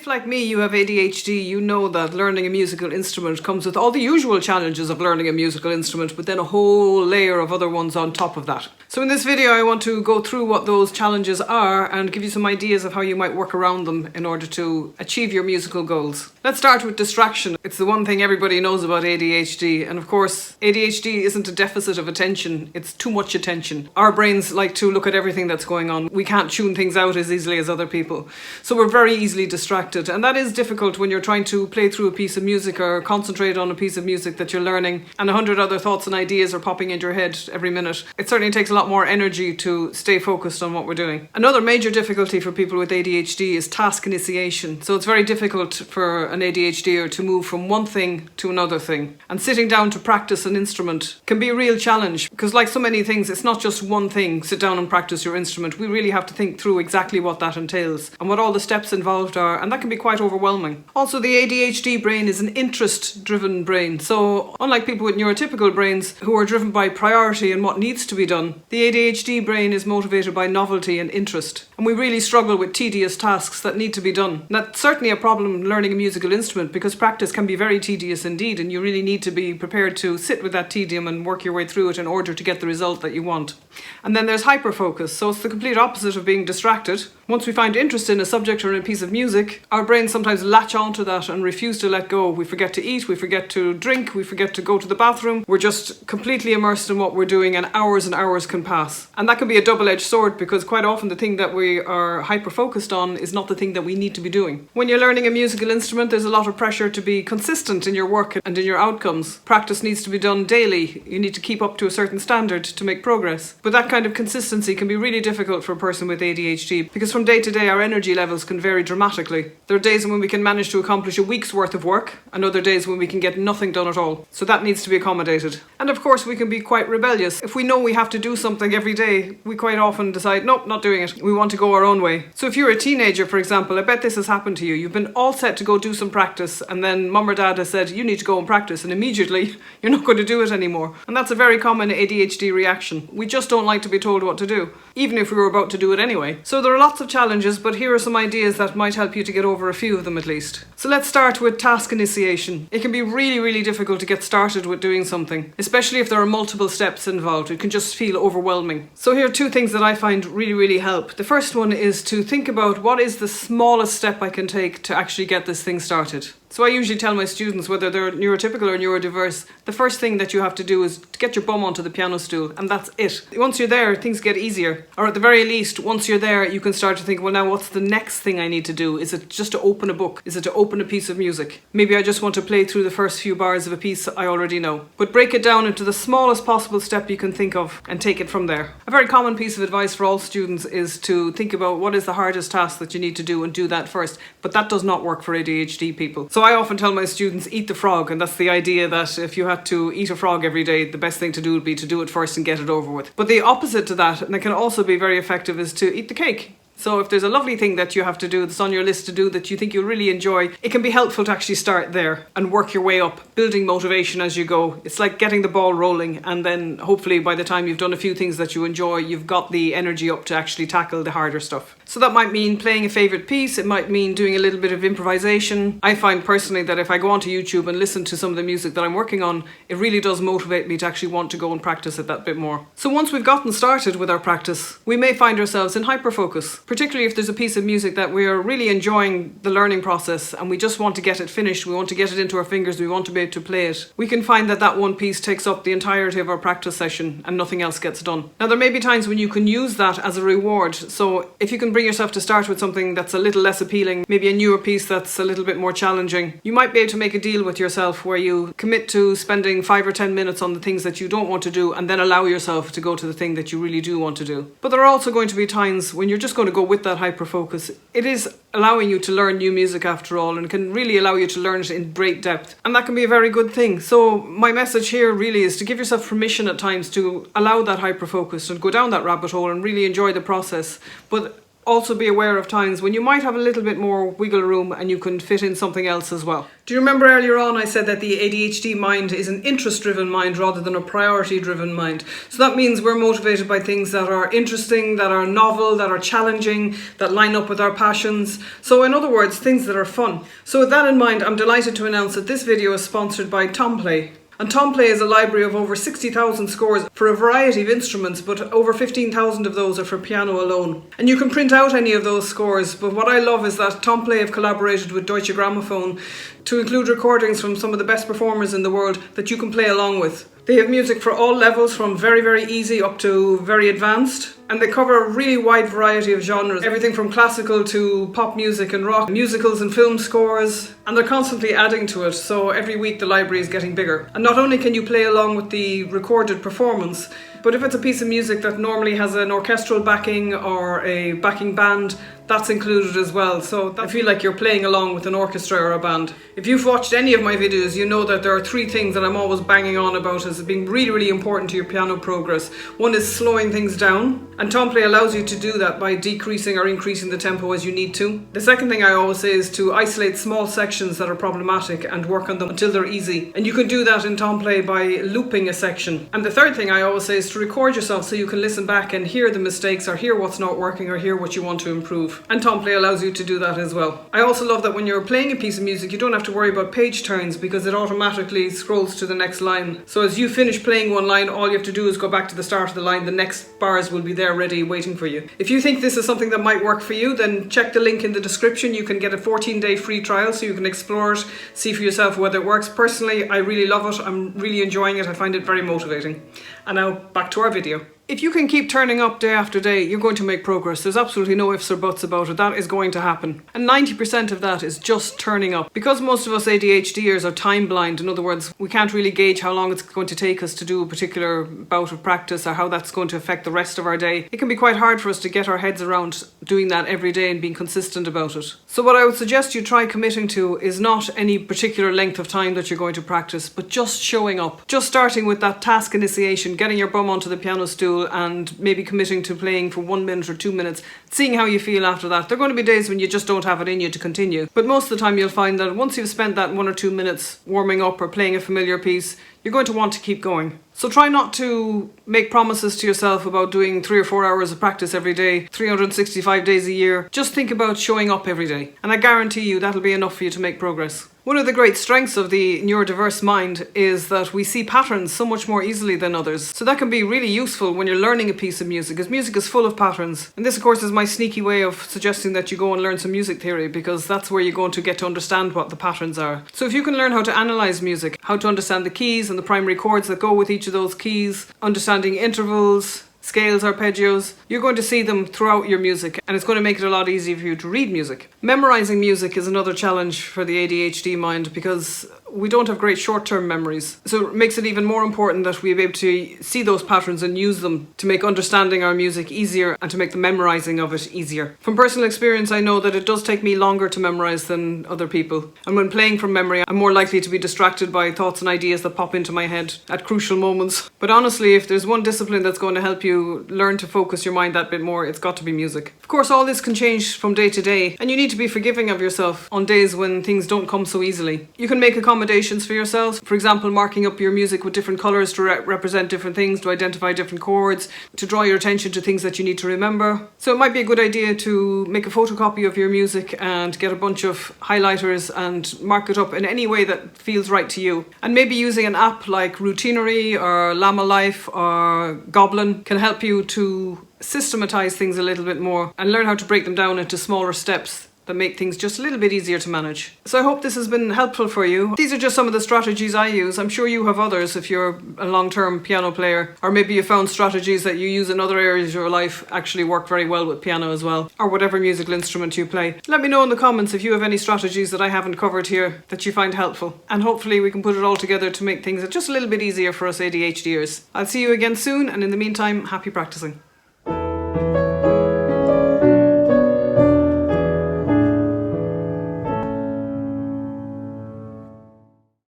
If, like me, you have ADHD, you know that learning a musical instrument comes with all the usual challenges of learning a musical instrument, but then a whole layer of other ones on top of that. So in this video, I want to go through what those challenges are and give you some ideas of how you might work around them in order to achieve your musical goals. Let's start with distraction. It's the one thing everybody knows about ADHD, and of course, ADHD isn't a deficit of attention, it's too much attention. Our brains like to look at everything that's going on. We can't tune things out as easily as other people. So we're very easily distracted, and that is difficult when you're trying to play through a piece of music or concentrate on a piece of music that you're learning and 100 other thoughts and ideas are popping into your head every minute. It certainly takes a lot more energy to stay focused on what we're doing. Another major difficulty for people with ADHD is task initiation. So it's very difficult for an ADHDer to move from one thing to another thing. And sitting down to practice an instrument can be a real challenge because, like so many things, it's not just one thing, sit down and practice your instrument. We really have to think through exactly what that entails and what all the steps involved are, and that can be quite overwhelming. Also, the ADHD brain is an interest-driven brain. So unlike people with neurotypical brains who are driven by priority and what needs to be done, the ADHD brain is motivated by novelty and interest. And we really struggle with tedious tasks that need to be done. And that's certainly a problem learning a musical instrument because practice can be very tedious indeed, and you really need to be prepared to sit with that tedium and work your way through it in order to get the result that you want. And then there's hyperfocus. So it's the complete opposite of being distracted. Once we find interest in a subject or in a piece of music, our brains sometimes latch onto that and refuse to let go. We forget to eat, we forget to drink, we forget to go to the bathroom. We're just completely immersed in what we're doing, and hours can pass. And that can be a double-edged sword because quite often the thing that we are hyper-focused on is not the thing that we need to be doing. When you're learning a musical instrument, there's a lot of pressure to be consistent in your work and in your outcomes. Practice needs to be done daily. You need to keep up to a certain standard to make progress. But that kind of consistency can be really difficult for a person with ADHD because from day to day our energy levels can vary dramatically. There are days when we can manage to accomplish a week's worth of work and other days when we can get nothing done at all. So that needs to be accommodated. And of course we can be quite rebellious. If we know we have to do something every day, we quite often decide, nope, not doing it. We want to go our own way. So if you're a teenager, for example, I bet this has happened to you. You've been all set to go do some practice and then mum or dad has said, you need to go and practice, and immediately you're not going to do it anymore. And that's a very common ADHD reaction. We just don't like to be told what to do, even if we were about to do it anyway. So there are lots of challenges, but here are some ideas that might help you to get over a few of them at least. So let's start with task initiation. It can be really difficult to get started with doing something, especially if there are multiple steps involved. It can just feel overwhelming. So here are two things that I find really help. The first one is to think about what is the smallest step I can take to actually get this thing started. So I usually tell my students, whether they're neurotypical or neurodiverse, the first thing that you have to do is to get your bum onto the piano stool, and that's it. Once you're there, things get easier. Or at the very least, once you're there, you can start to think, well, now what's the next thing I need to do? Is it just to open a book? Is it to open a piece of music? Maybe I just want to play through the first few bars of a piece I already know. But break it down into the smallest possible step you can think of and take it from there. A very common piece of advice for all students is to think about what is the hardest task that you need to do and do that first. But that does not work for ADHD people. So I often tell my students, eat the frog, and that's the idea that if you had to eat a frog every day, the best thing to do would be to do it first and get it over with. But the opposite to that, and it can also be very effective, is to eat the cake. So if there's a lovely thing that you have to do that's on your list to do that you think you'll really enjoy, it can be helpful to actually start there and work your way up, building motivation as you go. It's like getting the ball rolling, and then hopefully by the time you've done a few things that you enjoy, you've got the energy up to actually tackle the harder stuff. So that might mean playing a favourite piece, it might mean doing a little bit of improvisation. I find personally that if I go onto YouTube and listen to some of the music that I'm working on, it really does motivate me to actually want to go and practice it that bit more. So once we've gotten started with our practice, we may find ourselves in hyperfocus, particularly if there's a piece of music that we're really enjoying the learning process and we just want to get it finished, we want to get it into our fingers, we want to be able to play it. We can find that that one piece takes up the entirety of our practice session and nothing else gets done. Now there may be times when you can use that as a reward. So if you can bring yourself to start with something that's a little less appealing, maybe a newer piece that's a little bit more challenging, you might be able to make a deal with yourself where you commit to spending 5 or 10 minutes on the things that you don't want to do and then allow yourself to go to the thing that you really do want to do. But there are also going to be times when you're just going to go with that hyper-focus. It is allowing you to learn new music after all, and can really allow you to learn it in great depth. And that can be a very good thing. So my message here really is to give yourself permission at times to allow that hyper-focus and go down that rabbit hole and really enjoy the process. But also be aware of times when you might have a little bit more wiggle room and you can fit in something else as well. Do you remember earlier on I said that the ADHD mind is an interest-driven mind rather than a priority-driven mind? So that means we're motivated by things that are interesting, that are novel, that are challenging, that line up with our passions. So in other words, things that are fun. So with that in mind, I'm delighted to announce that this video is sponsored by Tomplay. And Tomplay is a library of over 60,000 scores for a variety of instruments, but over 15,000 of those are for piano alone. And you can print out any of those scores, but what I love is that Tomplay have collaborated with Deutsche Grammophon to include recordings from some of the best performers in the world that you can play along with. They have music for all levels, from very, very easy up to very advanced. And they cover a really wide variety of genres, everything from classical to pop music and rock, musicals and film scores, and they're constantly adding to it, so every week the library is getting bigger. And not only can you play along with the recorded performance, but if it's a piece of music that normally has an orchestral backing or a backing band, that's included as well. So I feel like you're playing along with an orchestra or a band. If you've watched any of my videos, you know that there are 3 things that I'm always banging on about as being really, really important to your piano progress. One is slowing things down, and Tomplay allows you to do that by decreasing or increasing the tempo as you need to. The second thing I always say is to isolate small sections that are problematic and work on them until they're easy. And you can do that in Tomplay by looping a section. And the third thing I always say is to record yourself so you can listen back and hear the mistakes or hear what's not working or hear what you want to improve. And Tomplay allows you to do that as well. I also love that when you're playing a piece of music, you don't have to worry about page turns because it automatically scrolls to the next line. So as you finish playing one line, all you have to do is go back to the start of the line. The next bars will be there ready waiting for you. If you think this is something that might work for you, then check the link in the description. You can get a 14-day free trial so you can explore it, see for yourself whether it works. Personally, I really love it. I'm really enjoying it. I find it very motivating. And now back to our video. If you can keep turning up day after day, you're going to make progress. There's absolutely no ifs or buts about it. That is going to happen. And 90% of that is just turning up. Because most of us ADHDers are time blind, in other words, we can't really gauge how long it's going to take us to do a particular bout of practice or how that's going to affect the rest of our day. It can be quite hard for us to get our heads around doing that every day and being consistent about it. So what I would suggest you try committing to is not any particular length of time that you're going to practice, but just showing up. Just starting with that task initiation, getting your bum onto the piano stool and maybe committing to playing for 1 minute or 2 minutes, seeing how you feel after that. There are going to be days when you just don't have it in you to continue. But most of the time you'll find that once you've spent that 1 or 2 minutes warming up or playing a familiar piece, you're going to want to keep going. So try not to make promises to yourself about doing 3 or 4 hours of practice every day, 365 days a year. Just think about showing up every day. And I guarantee you that'll be enough for you to make progress. One of the great strengths of the neurodiverse mind is that we see patterns so much more easily than others. So that can be really useful when you're learning a piece of music, because music is full of patterns. And this, of course, is my sneaky way of suggesting that you go and learn some music theory, because that's where you're going to get to understand what the patterns are. So if you can learn how to analyze music, how to understand the keys and the primary chords that go with each of those keys, understanding intervals, scales, arpeggios, you're going to see them throughout your music, and it's going to make it a lot easier for you to read music. Memorizing music is another challenge for the ADHD mind because we don't have great short-term memories. So it makes it even more important that we be able to see those patterns and use them to make understanding our music easier and to make the memorizing of it easier. From personal experience, I know that it does take me longer to memorize than other people. And when playing from memory, I'm more likely to be distracted by thoughts and ideas that pop into my head at crucial moments. But honestly, if there's one discipline that's going to help you learn to focus your mind that bit more, it's got to be music. Of course, all this can change from day to day, and you need to be forgiving of yourself on days when things don't come so easily. You can make accommodations for yourselves. For example, marking up your music with different colours to represent different things, to identify different chords, to draw your attention to things that you need to remember. So it might be a good idea to make a photocopy of your music and get a bunch of highlighters and mark it up in any way that feels right to you. And maybe using an app like Routinery or Llama Life or Goblin can help you to systematize things a little bit more and learn how to break them down into smaller steps that make things just a little bit easier to manage. So I hope this has been helpful for you. These are just some of the strategies I use. I'm sure you have others if you're a long-term piano player, or maybe you found strategies that you use in other areas of your life actually work very well with piano as well, or whatever musical instrument you play. Let me know in the comments if you have any strategies that I haven't covered here that you find helpful, and hopefully we can put it all together to make things just a little bit easier for us ADHDers. I'll see you again soon, and in the meantime, happy practicing.